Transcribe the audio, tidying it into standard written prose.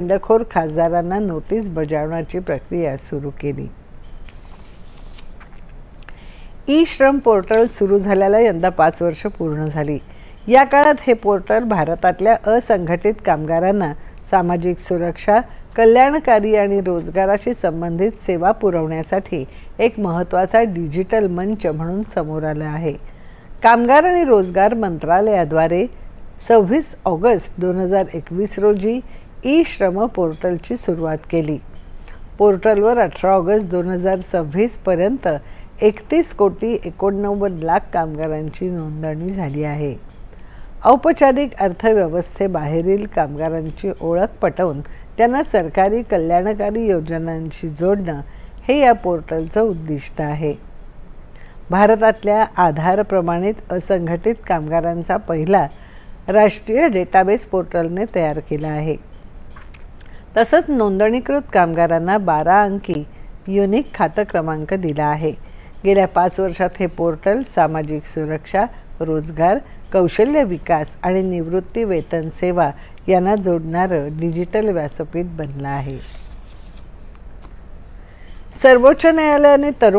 बंडखोर खासदारांना नोटीस बजावण्याची प्रक्रिया सुरू केली. ई श्रम पोर्टल सुरू झाल्याला यंदा 5 वर्ष पूर्ण झाली. या काळात हे पोर्टल भारतातल्या असंघटित कामगारांना सामाजिक सुरक्षा, कल्याणकारी आणि रोजगाराशी संबंधित सेवा पुरवण्यासाठी एक महत्त्वाचा डिजिटल मंच म्हणून समोर आला आहे. कामगार आणि रोजगार मंत्रालयाद्वारे 26 ऑगस्ट 2021 रोजी ई श्रम पोर्टलची सुरुवात केली. पोर्टलवर 18 ऑगस्ट 2026 पर्यंत 31,89,00,000 कामगारांची नोंदणी झाली आहे. औपचारिक अर्थव्यवस्थेबाहेरील कामगारांची ओळख पटवून त्यांना सरकारी कल्याणकारी योजनांशी जोडणं हे या पोर्टलचं उद्दिष्ट आहे. भारतातल्या आधार प्रमाणित असंघटित कामगारांचा पहिला राष्ट्रीय डेटाबेस पोर्टलने तयार केला आहे. तसंच नोंदणीकृत कामगारांना 12 अंकी युनिक खातं क्रमांक दिला आहे. गेल्या 5 वर्षात हे पोर्टल सामाजिक सुरक्षा, रोजगार, कौशल्य विकास आणि निवृत्ती वेतन सेवा यांना जोडणारं डिजिटल व्यासपीठ बनलं आहे. सर्वोच्च न्यायालयाने